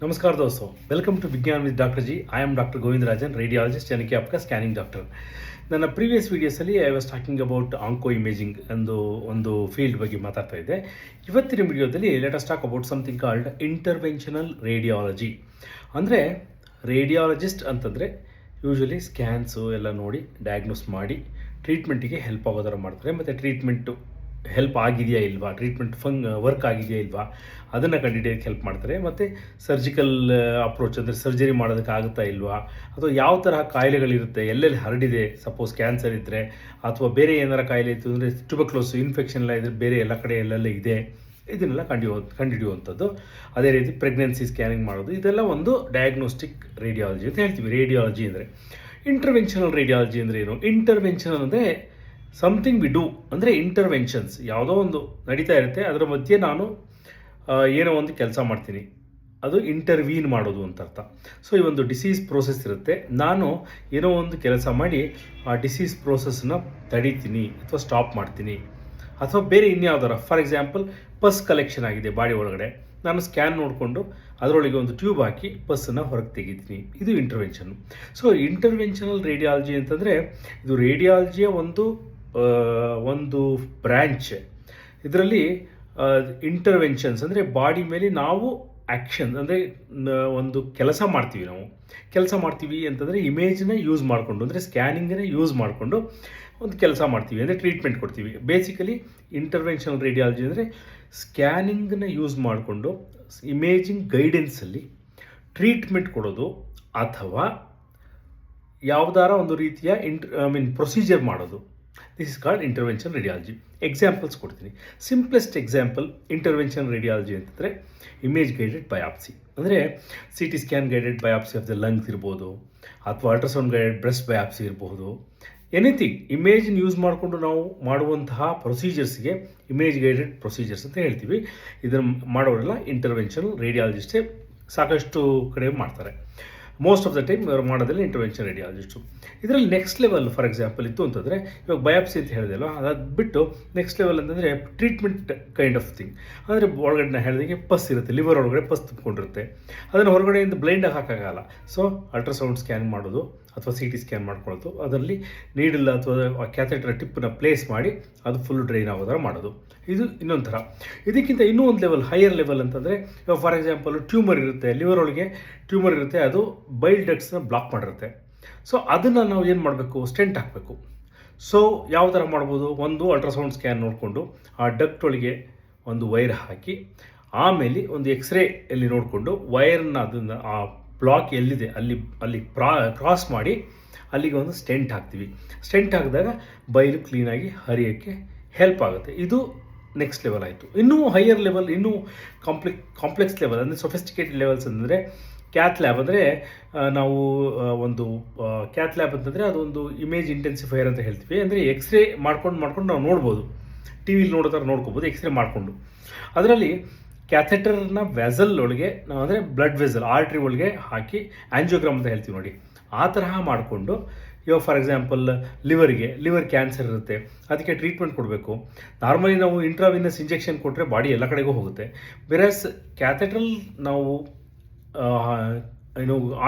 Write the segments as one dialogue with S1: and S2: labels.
S1: नमस्कार दोस्तों, welcome to Vigyan with doctor G. I am doctor Govindarajan, radiologist यानी कि आपका स्कैनिंग डॉक्टर. ನನ್ನ ಪ್ರೀವಿಯಸ್ ವೀಡಿಯೋಸಲ್ಲಿ I was talking about onco imaging ಒಂದು ಫೀಲ್ಡ್ ಬಗ್ಗೆ ಮಾತಾಡ್ತಾ ಇದ್ದೆ. ಇವತ್ತಿನ ವಿಡಿಯೋದಲ್ಲಿ let us talk about something called interventional radiology. ಅಂದರೆ ರೇಡಿಯಾಲಜಿಸ್ಟ್ ಅಂತಂದರೆ ಯೂಶ್ವಲಿ ಸ್ಕ್ಯಾನ್ಸು ಎಲ್ಲ ನೋಡಿ ಡಯಾಗ್ನೋಸ್ ಮಾಡಿ ಟ್ರೀಟ್ಮೆಂಟಿಗೆ ಹೆಲ್ಪ್ ಆಗೋ ಥರ ಮಾಡ್ತಾರೆ. ಮತ್ತು ಟ್ರೀಟ್ಮೆಂಟು ಹೆಲ್ಪ್ ಆಗಿದೆಯಾ ಇಲ್ವಾ, ಟ್ರೀಟ್ಮೆಂಟ್ ವರ್ಕ್ ಆಗಿದೆಯಾ ಇಲ್ವಾ ಅದನ್ನು ಕಂಡುಹಿಡಿಯೋಕ್ಕೆ ಹೆಲ್ಪ್ ಮಾಡ್ತಾರೆ. ಮತ್ತು ಸರ್ಜಿಕಲ್ ಅಪ್ರೋಚ್ ಅಂದರೆ ಸರ್ಜರಿ ಮಾಡೋದಕ್ಕೆ ಆಗುತ್ತಾ ಇಲ್ವಾ, ಅಥವಾ ಯಾವ ತರಹ ಕಾಯಿಲೆಗಳಿರುತ್ತೆ, ಎಲ್ಲೆಲ್ಲಿ ಹರಡಿದೆ, ಸಪೋಸ್ ಕ್ಯಾನ್ಸರ್ ಇದ್ದರೆ ಅಥವಾ ಬೇರೆ ಏನಾರ ಕಾಯಿಲೆ ಇತ್ತು ಅಂದರೆ ಟ್ಯೂಬರ್ಕ್ಲೋಸ್ ಇನ್ಫೆಕ್ಷನ್ ಎಲ್ಲ ಇದ್ದರೆ ಬೇರೆ ಎಲ್ಲ ಕಡೆ ಎಲ್ಲೆಲ್ಲ ಇದೆ, ಇದನ್ನೆಲ್ಲ ಕಂಡುಹಿಡಿಯುವಂಥದ್ದು. ಅದೇ ರೀತಿ ಪ್ರೆಗ್ನೆನ್ಸಿ ಸ್ಕ್ಯಾನಿಂಗ್ ಮಾಡೋದು, ಇದೆಲ್ಲ ಒಂದು ಡಯಾಗ್ನೋಸ್ಟಿಕ್ ರೇಡಿಯಾಲಜಿ ಅಂತ ಹೇಳ್ತೀವಿ. ರೇಡಿಯಾಲಜಿ ಅಂದರೆ ಇಂಟರ್ವೆನ್ಷನಲ್ ರೇಡಿಯಾಲಜಿ ಅಂದರೆ ಏನು? ಇಂಟರ್ವೆನ್ಷನ್ ಅಂದರೆ ಸಮಥಿಂಗ್ ವಿ ಡೂ, ಅಂದರೆ ಇಂಟರ್ವೆನ್ಷನ್ಸ್ ಯಾವುದೋ ಒಂದು ನಡೀತಾ ಇರುತ್ತೆ, ಅದರ ಮಧ್ಯೆ ನಾನು ಏನೋ ಒಂದು ಕೆಲಸ ಮಾಡ್ತೀನಿ, ಅದು ಇಂಟರ್ವೀನ್ ಮಾಡೋದು ಅಂತ ಅರ್ಥ. ಸೊ ಈ ಒಂದು ಡಿಸೀಸ್ ಪ್ರೋಸೆಸ್ ಇರುತ್ತೆ, ನಾನು ಏನೋ ಒಂದು ಕೆಲಸ ಮಾಡಿ ಆ ಡಿಸೀಸ್ ಪ್ರೋಸೆಸ್ನ ತಡೀತೀನಿ ಅಥವಾ ಸ್ಟಾಪ್ ಮಾಡ್ತೀನಿ. ಅಥವಾ ಬೇರೆ ಇನ್ಯಾವುದಾರ, ಫಾರ್ ಎಕ್ಸಾಂಪಲ್ ಪಸ್ ಕಲೆಕ್ಷನ್ ಆಗಿದೆ ಬಾಡಿ ಒಳಗಡೆ, ನಾನು ಸ್ಕ್ಯಾನ್ ನೋಡಿಕೊಂಡು ಅದರೊಳಗೆ ಒಂದು ಟ್ಯೂಬ್ ಹಾಕಿ ಪಸ್ಸನ್ನು ಹೊರಗೆ ತೆಗಿತೀನಿ, ಇದು ಇಂಟರ್ವೆನ್ಷನ್. ಸೊ ಇಂಟರ್ವೆನ್ಷನಲ್ ರೇಡಿಯಾಲಜಿ ಅಂತಂದರೆ ಇದು ರೇಡಿಯಾಲಜಿಯ ಒಂದು ಬ್ರ್ಯಾಂಚ್. ಇದರಲ್ಲಿ ಇಂಟರ್ವೆನ್ಷನ್ಸ್ ಅಂದರೆ ಬಾಡಿ ಮೇಲೆ ನಾವು ಆ್ಯಕ್ಷನ್ ಅಂದರೆ ಒಂದು ಕೆಲಸ ಮಾಡ್ತೀವಿ ಅಂತಂದರೆ ಇಮೇಜನ್ನ ಯೂಸ್ ಮಾಡಿಕೊಂಡು, ಅಂದರೆ ಸ್ಕ್ಯಾನಿಂಗನ್ನೇ ಯೂಸ್ ಮಾಡಿಕೊಂಡು ಒಂದು ಕೆಲಸ ಮಾಡ್ತೀವಿ, ಅಂದರೆ ಟ್ರೀಟ್ಮೆಂಟ್ ಕೊಡ್ತೀವಿ. ಬೇಸಿಕಲಿ ಇಂಟರ್ವೆನ್ಷನಲ್ ರೇಡಿಯಾಲಜಿ ಅಂದರೆ ಸ್ಕ್ಯಾನಿಂಗನ್ನ ಯೂಸ್ ಮಾಡಿಕೊಂಡು ಇಮೇಜಿಂಗ್ ಗೈಡೆನ್ಸಲ್ಲಿ ಟ್ರೀಟ್ಮೆಂಟ್ ಕೊಡೋದು ಅಥವಾ ಯಾವುದಾರ ಒಂದು ರೀತಿಯ ಪ್ರೊಸೀಜರ್ ಮಾಡೋದು. This is called intervention radiology. Examples ಕೊಡ್ತೀನಿ. ಸಿಂಪ್ಲೆಸ್ಟ್ ಎಕ್ಸಾಂಪಲ್ ಇಂಟರ್ವೆನ್ಷನ್ ರೇಡಿಯಾಲಜಿ ಅಂತಂದರೆ ಇಮೇಜ್ ಗೈಡೆಡ್ ಬಯಾಪ್ಸಿ. ಅಂದರೆ C T scan guided biopsy of the lungs ಇರ್ಬೋದು, ಅಥವಾ ಅಲ್ಟ್ರಾಸೌಂಡ್ ಗೈಡೆಡ್ ಬ್ರೆಸ್ಟ್ ಬಯಾಪ್ಸಿ ಇರಬಹುದು. ಎನಿಥಿಂಗ್ ಇಮೇಜನ್ನು ಯೂಸ್ ಮಾಡಿಕೊಂಡು ನಾವು ಮಾಡುವಂತಹ ಪ್ರೊಸೀಜರ್ಸ್ಗೆ ಇಮೇಜ್ ಗೈಡೆಡ್ ಪ್ರೊಸೀಜರ್ಸ್ ಅಂತ ಹೇಳ್ತೀವಿ. ಇದನ್ನು ಮಾಡೋರೆಲ್ಲ ಇಂಟರ್ವೆನ್ಷನಲ್ ರೇಡಿಯಾಲಜಿಸ್ಟೇ ಸಾಕಷ್ಟು ಕಡೆ ಮಾಡ್ತಾರೆ. ಮೋಸ್ಟ್ ಆಫ್ ದ ಟೈಮ್ ಇವರು ಮಾಡೋದ್ರಲ್ಲಿ ಇಂಟರ್ವೆನ್ಷನ್ ರೇಡಿಯಾಲಜಿಸ್ಟು. ಇದರಲ್ಲಿ ನೆಕ್ಸ್ಟ್ ಲೆವೆಲ್ ಫಾರ್ ಎಕ್ಸಾಂಪಲ್ ಇತ್ತು ಅಂತಂದರೆ, ಇವಾಗ ಬಯಾಪ್ಸಿ ಅಂತ ಹೇಳಿದೆಯಲ್ಲ, ಅದು ಬಿಟ್ಟು ನೆಕ್ಸ್ಟ್ ಲೆವೆಲ್ ಅಂತಂದರೆ ಟ್ರೀಟ್ಮೆಂಟ್ ಕೈಂಡ್ ಆಫ್ ಥಿಂಗ್. ಅಂದರೆ ಒಳಗಡೆ ನಾನು ಹೇಳಿದಂಗೆ ಪಸ್ ಇರುತ್ತೆ, ಲಿವರ್ ಒಳಗಡೆ ಪಸ್ ತುಂಬಿಕೊಂಡಿರುತ್ತೆ, ಅದನ್ನು ಹೊರಗಡೆಯಿಂದ ಬ್ಲೈಂಡಾಗಿ ಹಾಕೋಕ್ಕಾಗಲ್ಲ. ಸೊ ಅಲ್ಟ್ರಾಸೌಂಡ್ ಸ್ಕ್ಯಾನ್ ಮಾಡೋದು ಅಥವಾ ಸಿ ಟಿ ಸ್ಕ್ಯಾನ್ ಮಾಡ್ಕೊಳ್ಳೋದು, ಅದರಲ್ಲಿ ನೀಡಲ್ಲ ಅಥವಾ ಕ್ಯಾಥೆಟರ್ ಟಿಪ್ಪನ್ನ ಪ್ಲೇಸ್ ಮಾಡಿ ಅದು ಫುಲ್ ಡ್ರೈನ್ ಆಗೋ ಥರ ಮಾಡೋದು, ಇದು ಇನ್ನೊಂದು ಥರ. ಇದಕ್ಕಿಂತ ಇನ್ನೂ ಒಂದು ಲೆವೆಲ್, ಹೈಯರ್ ಲೆವೆಲ್ ಅಂತಂದರೆ, ಇವಾಗ ಫಾರ್ ಎಕ್ಸಾಂಪಲ್ ಟ್ಯೂಮರ್ ಇರುತ್ತೆ, ಲಿವರ್ ಒಳಗೆ ಟ್ಯೂಮರ್ ಇರುತ್ತೆ, ಅದು ಬೈಲ್ ಡಕ್ಟ್ಸ್ನ ಬ್ಲಾಕ್ ಮಾಡಿರುತ್ತೆ. ಸೊ ಅದನ್ನು ನಾವು ಏನು ಮಾಡಬೇಕು, ಸ್ಟೆಂಟ್ ಹಾಕಬೇಕು. ಸೊ ಯಾವ ಥರ ಮಾಡ್ಬೋದು, ಒಂದು ಅಲ್ಟ್ರಾಸೌಂಡ್ ಸ್ಕ್ಯಾನ್ ನೋಡಿಕೊಂಡು ಆ ಡಕ್ಟ್ ಒಳಗೆ ಒಂದು ವೈರ್ ಹಾಕಿ, ಆಮೇಲೆ ಒಂದು ಎಕ್ಸ್ರೇ ಎಲ್ಲಿ ನೋಡಿಕೊಂಡು ವೈರನ್ನ ಅದನ್ನು ಆ ಬ್ಲಾಕ್ ಎಲ್ಲಿದೆ ಅಲ್ಲಿ ಕ್ರಾಸ್ ಮಾಡಿ ಅಲ್ಲಿಗೆ ಒಂದು ಸ್ಟೆಂಟ್ ಹಾಕ್ತೀವಿ. ಸ್ಟೆಂಟ್ ಹಾಕಿದಾಗ ಬೈಲು ಕ್ಲೀನಾಗಿ ಹರಿಯೋಕ್ಕೆ ಹೆಲ್ಪ್ ಆಗುತ್ತೆ. ಇದು ನೆಕ್ಸ್ಟ್ ಲೆವೆಲ್ ಆಯಿತು. ಇನ್ನೂ ಹೈಯರ್ ಲೆವೆಲ್, ಇನ್ನೂ ಕಾಂಪ್ಲೆಕ್ಸ್ ಲೆವೆಲ್ ಅಂದರೆ ಸೊಫಿಸ್ಟಿಕೇಟೆಡ್ ಲೆವೆಲ್ಸ್ ಅಂದರೆ ಕ್ಯಾತ್ ಲ್ಯಾಬ್. ಅಂದರೆ ನಾವು ಒಂದು ಕ್ಯಾತ್ ಲ್ಯಾಬ್ ಅಂತಂದರೆ ಅದೊಂದು ಇಮೇಜ್ ಇಂಟೆನ್ಸಿಫೈಯರ್ ಅಂತ ಹೇಳ್ತೀವಿ. ಅಂದರೆ ಎಕ್ಸ್ರೇ ಮಾಡ್ಕೊಂಡು ನಾವು ನೋಡ್ಬೋದು, ಟಿ ವಿಲಿ ನೋಡೋ ಥರ ನೋಡ್ಕೋಬೋದು ಎಕ್ಸ್ರೇ ಮಾಡಿಕೊಂಡು. ಅದರಲ್ಲಿ ಕ್ಯಾಥೆಟರ್ನ ವೆಸಲ್ ಒಳಗೆ ನಾವು ಅಂದರೆ ಬ್ಲಡ್ ವೆಸಲ್ ಆರ್ಟ್ರಿ ಒಳಗೆ ಹಾಕಿ ಆಂಜಿಯೋಗ್ರಾಮ್ ಅಂತ ಹೇಳ್ತೀವಿ ನೋಡಿ, ಆ ತರಹ ಮಾಡಿಕೊಂಡು, ಇವಾಗ ಫಾರ್ ಎಕ್ಸಾಂಪಲ್ ಲಿವರ್ ಕ್ಯಾನ್ಸರ್ ಇರುತ್ತೆ, ಅದಕ್ಕೆ ಟ್ರೀಟ್ಮೆಂಟ್ ಕೊಡಬೇಕು. ನಾರ್ಮಲಿ ನಾವು ಇಂಟ್ರಾವಿನಸ್ ಇಂಜೆಕ್ಷನ್ ಕೊಟ್ಟರೆ ಬಾಡಿ ಎಲ್ಲ ಕಡೆಗೂ ಹೋಗುತ್ತೆ. ಬೇರೆಸ್ ಕ್ಯಾಥೆಟ್ರಲ್ಲಿ ನಾವು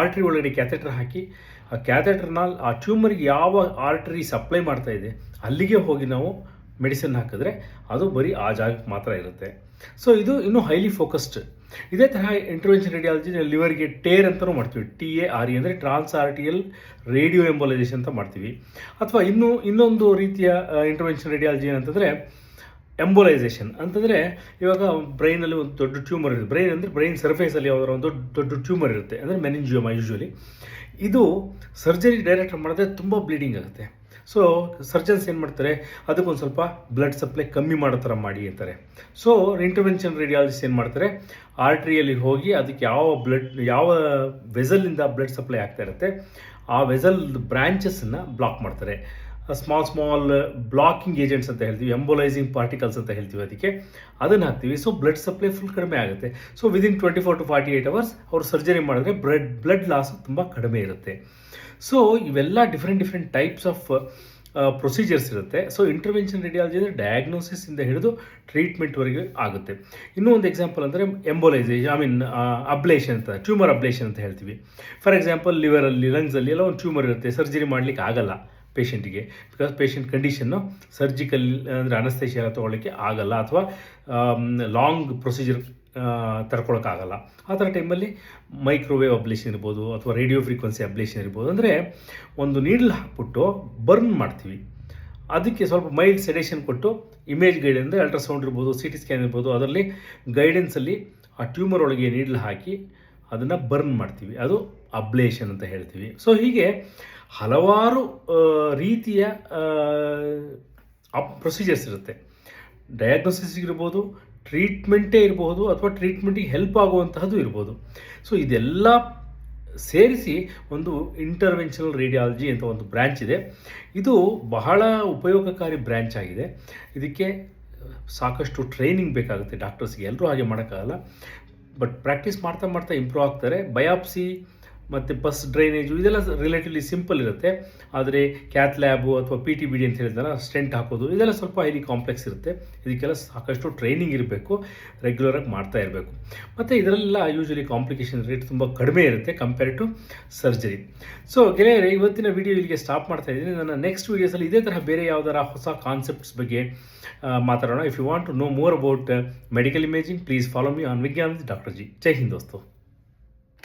S1: ಆರ್ಟ್ರಿ ಒಳಗಡೆ ಕ್ಯಾಥೆಟರ್ ಹಾಕಿ ಆ ಕ್ಯಾಥೆಟರ್ನ ಆ ಟ್ಯೂಮರ್ಗೆ ಯಾವ ಆರ್ಟ್ರಿ ಸಪ್ಲೈ ಮಾಡ್ತಾ ಇದೆ ಅಲ್ಲಿಗೆ ಹೋಗಿ ನಾವು ಮೆಡಿಸಿನ್ ಹಾಕಿದ್ರೆ ಅದು ಬರೀ ಆ ಜಾಗಕ್ಕೆ ಮಾತ್ರ ಇರುತ್ತೆ. ಸೊ ಇದು ಇನ್ನೂ ಹೈಲಿ ಫೋಕಸ್ಡ್. ಇದೇ ತರಹ ಇಂಟರ್ವೆನ್ಷನ್ ರೇಡಿಯಾಲಜಿ ಲಿವರ್ಗೆ ಟೇರ್ ಅಂತಲೂ ಮಾಡ್ತೀವಿ, TARE ಅಂದರೆ ಟ್ರಾನ್ಸ್ ಆರ್ಟಿಯಲ್ ರೇಡಿಯೋ ಎಂಬೋಲೈಸೇಷನ್ ಅಂತ ಮಾಡ್ತೀವಿ. ಅಥವಾ ಇನ್ನೊಂದು ರೀತಿಯ ಇಂಟರ್ವೆನ್ಷನ್ ರೇಡಿಯಾಲಜಿ ಏನಂತಂದರೆ ಎಂಬೋಲೈಸೇಷನ್ ಅಂತಂದರೆ, ಇವಾಗ ಬ್ರೈನಲ್ಲಿ ಒಂದು ದೊಡ್ಡ ಟ್ಯೂಮರ್ ಇರುತ್ತೆ, ಬ್ರೈನ್ ಅಂದರೆ ಬ್ರೈನ್ ಸರ್ಫೇಸಲ್ಲಿ ಯಾವುದಾರ ಒಂದು ದೊಡ್ಡ ಟ್ಯೂಮರ್ ಇರುತ್ತೆ, ಅಂದರೆ ಮೆನಿಂಜಿಯೋಮಾ ಯೂಶ್ವಲಿ. ಇದು ಸರ್ಜರಿ ಡೈರೆಕ್ಟ್ ಮಾಡಿದ್ರೆ ತುಂಬ ಬ್ಲೀಡಿಂಗ್ ಆಗುತ್ತೆ. ಸೊ ಸರ್ಜನ್ಸ್ ಏನು ಮಾಡ್ತಾರೆ, ಅದಕ್ಕೊಂದು ಸ್ವಲ್ಪ ಬ್ಲಡ್ ಸಪ್ಲೈ ಕಮ್ಮಿ ಮಾಡೋ ಥರ ಮಾಡಿ ಅಂತಾರೆ. ಸೊ ಇಂಟರ್ವೆನ್ಷನ್ ರೇಡಿಯಾಲಜಿಸ್ಟ್ ಏನು ಮಾಡ್ತಾರೆ, ಆರ್ಟ್ರಿಯಲ್ಲಿ ಹೋಗಿ ಅದಕ್ಕೆ ಯಾವ ವೆಸಲಿಂದ ಬ್ಲಡ್ ಸಪ್ಲೈ ಆಗ್ತಾ ಇರುತ್ತೆ ಆ ವೆಸಲ್ ಬ್ರ್ಯಾಂಚಸ್ಸನ್ನು ಬ್ಲಾಕ್ ಮಾಡ್ತಾರೆ. ಸ್ಮಾಲ್ ಬ್ಲಾಕಿಂಗ್ ಏಜೆಂಟ್ಸ್ ಅಂತ ಹೇಳ್ತೀವಿ, ಎಂಬೋಲೈಸಿಂಗ್ ಪಾರ್ಟಿಕಲ್ಸ್ ಅಂತ ಹೇಳ್ತೀವಿ, ಅದಕ್ಕೆ ಅದನ್ನು ಹಾಕ್ತೀವಿ. ಸೊ ಬ್ಲಡ್ ಸಪ್ಲೈ ಫುಲ್ ಕಡಿಮೆ ಆಗುತ್ತೆ. ಸೊ ವಿದಿನ್ 24 to 48 hours ಅವರು ಸರ್ಜರಿ ಮಾಡಿದ್ರೆ ಬ್ಲಡ್ ಲಾಸ್ ತುಂಬ ಕಡಿಮೆ ಇರುತ್ತೆ. ಸೊ ಇವೆಲ್ಲ ಡಿಫ್ರೆಂಟ್ ಟೈಪ್ಸ್ ಆಫ್ ಪ್ರೊಸೀಜರ್ಸ್ ಇರುತ್ತೆ. ಸೊ ಇಂಟರ್ವೆನ್ಷನ್ ರೇಡಿಯಾಲಜಿ ಅಂದರೆ ಡಯಾಗ್ನೋಸಿಸಿಂದ ಹಿಡಿದು ಟ್ರೀಟ್ಮೆಂಟ್ವರೆಗೆ ಆಗುತ್ತೆ. ಇನ್ನೂ ಒಂದು ಎಕ್ಸಾಂಪಲ್ ಅಂದರೆ ಎಂಬೋಲೈಸೇಷನ್, ಅಬ್ಲೇಷನ್ ಅಂತ, ಟ್ಯೂಮರ್ ಅಬ್ಲೇಷನ್ ಅಂತ ಹೇಳ್ತೀವಿ. ಫಾರ್ ಎಕ್ಸಾಂಪಲ್ ಲಿವರಲ್ಲಿ, ಲಂಗ್ಸಲ್ಲಿ ಎಲ್ಲ ಒಂದು ಟ್ಯೂಮರ್ ಇರುತ್ತೆ, ಸರ್ಜರಿ ಮಾಡಲಿಕ್ಕೆ ಆಗಲ್ಲ ಪೇಷಂಟಿಗೆ, ಬಿಕಾಸ್ ಪೇಷಂಟ್ ಕಂಡೀಷನ್ನು ಸರ್ಜಿಕಲ್ ಅಂದರೆ ಅನಸ್ತೇಷಿಯಾ ತೊಗೊಳ್ಳಿಕ್ಕೆ ಆಗಲ್ಲ, ಅಥವಾ ಲಾಂಗ್ ಪ್ರೊಸೀಜರ್ ತಡ್ಕೊಳಕ್ಕಾಗಲ್ಲ. ಆ ಥರ ಟೈಮಲ್ಲಿ ಮೈಕ್ರೋವೇವ್ ಅಬ್ಲೇಷನ್ ಇರ್ಬೋದು, ಅಥವಾ ರೇಡಿಯೋ ಫ್ರೀಕ್ವೆನ್ಸಿ ಅಬ್ಲೇಷನ್ ಇರ್ಬೋದು. ಅಂದರೆ ಒಂದು ನೀಡಲ್ ಹಾಕ್ಬಿಟ್ಟು ಬರ್ನ್ ಮಾಡ್ತೀವಿ, ಅದಕ್ಕೆ ಸ್ವಲ್ಪ ಮೈಲ್ಡ್ ಸೆಡೇಷನ್ ಕೊಟ್ಟು ಇಮೇಜ್ ಗೈಡ್ ಅಂದರೆ ಅಲ್ಟ್ರಾಸೌಂಡ್ ಇರ್ಬೋದು, ಸಿ ಟಿ ಸ್ಕ್ಯಾನ್ ಇರ್ಬೋದು, ಅದರಲ್ಲಿ ಗೈಡೆನ್ಸಲ್ಲಿ ಆ ಟ್ಯೂಮರ್ ಒಳಗೆ ನೀಡಲ್ ಹಾಕಿ ಅದನ್ನು ಬರ್ನ್ ಮಾಡ್ತೀವಿ, ಅದು ಅಬ್ಲೇಷನ್ ಅಂತ ಹೇಳ್ತೀವಿ. ಸೊ ಹೀಗೆ ಹಲವಾರು ರೀತಿಯ ಪ್ರೊಸೀಜರ್ಸ್ ಇರುತ್ತೆ. ಡಯಾಗ್ನೋಸಿಸ್ ಇರ್ಬೋದು, ಟ್ರೀಟ್ಮೆಂಟೇ ಇರಬಹುದು, ಅಥವಾ ಟ್ರೀಟ್ಮೆಂಟಿಗೆ ಹೆಲ್ಪ್ ಆಗುವಂತಹದ್ದು ಇರ್ಬೋದು. ಸೊ ಇದೆಲ್ಲ ಸೇರಿಸಿ ಒಂದು ಇಂಟರ್ವೆನ್ಷನಲ್ ರೇಡಿಯಾಲಜಿ ಅಂತ ಒಂದು ಬ್ರ್ಯಾಂಚ್ ಇದೆ. ಇದು ಬಹಳ ಉಪಯೋಗಕಾರಿ ಬ್ರ್ಯಾಂಚ್ ಆಗಿದೆ. ಇದಕ್ಕೆ ಸಾಕಷ್ಟು ಟ್ರೈನಿಂಗ್ ಬೇಕಾಗುತ್ತೆ ಡಾಕ್ಟರ್ಸ್ಗೆ, ಎಲ್ಲರೂ ಹಾಗೆ ಮಾಡೋಕ್ಕಾಗಲ್ಲ. ಬಟ್ ಪ್ರಾಕ್ಟೀಸ್ ಮಾಡ್ತಾ ಮಾಡ್ತಾ ಇಂಪ್ರೂವ್ ಆಗ್ತಾರೆ. ಬಯಾಪ್ಸಿ ಮತ್ತು ಪಸ್ ಡ್ರೈನೇಜು ಇದೆಲ್ಲ ರಿಲೇಟಿವ್ಲಿ ಸಿಂಪಲ್ ಇರುತ್ತೆ. ಆದರೆ ಕ್ಯಾತ್ ಲ್ಯಾಬು ಅಥವಾ ಪಿ ಟಿ ಬಿ ಡಿ ಅಂತ ಹೇಳಿದ್ರೆ ಸ್ಟೆಂಟ್ ಹಾಕೋದು ಇದೆಲ್ಲ ಸ್ವಲ್ಪ ಹೈಲಿ ಕಾಂಪ್ಲೆಕ್ಸ್ ಇರುತ್ತೆ. ಇದಕ್ಕೆಲ್ಲ ಸಾಕಷ್ಟು ಟ್ರೈನಿಂಗ್ ಇರಬೇಕು, ರೆಗ್ಯುಲರಾಗಿ ಮಾಡ್ತಾ ಇರಬೇಕು. ಮತ್ತು ಇದರಲ್ಲೆಲ್ಲ ಯೂಶ್ವಲಿ ಕಾಂಪ್ಲಿಕೇಶನ್ ರೇಟ್ ತುಂಬ ಕಡಿಮೆ ಇರುತ್ತೆ ಕಂಪೇರ್ ಟು ಸರ್ಜರಿ. ಸೊ ಗೆಳೆಯರೆ, ಇವತ್ತಿನ ವಿಡಿಯೋ ಇಲ್ಲಿಗೆ ಸ್ಟಾಪ್ ಮಾಡ್ತಾ ಇದ್ದೀನಿ. ನನ್ನ ನೆಕ್ಸ್ಟ್ ವೀಡಿಯೋಸಲ್ಲಿ ಇದೇ ತರಹ ಬೇರೆ ಯಾವುದಾರ ಹೊಸ ಕಾನ್ಸೆಪ್ಟ್ಸ್ ಬಗ್ಗೆ ಮಾತಾಡೋಣ. If you want to know more about medical imaging, please follow me on Vigyan with doctor G. ಜೈ ಹಿಂದ್ ದೋಸ್ತೋ.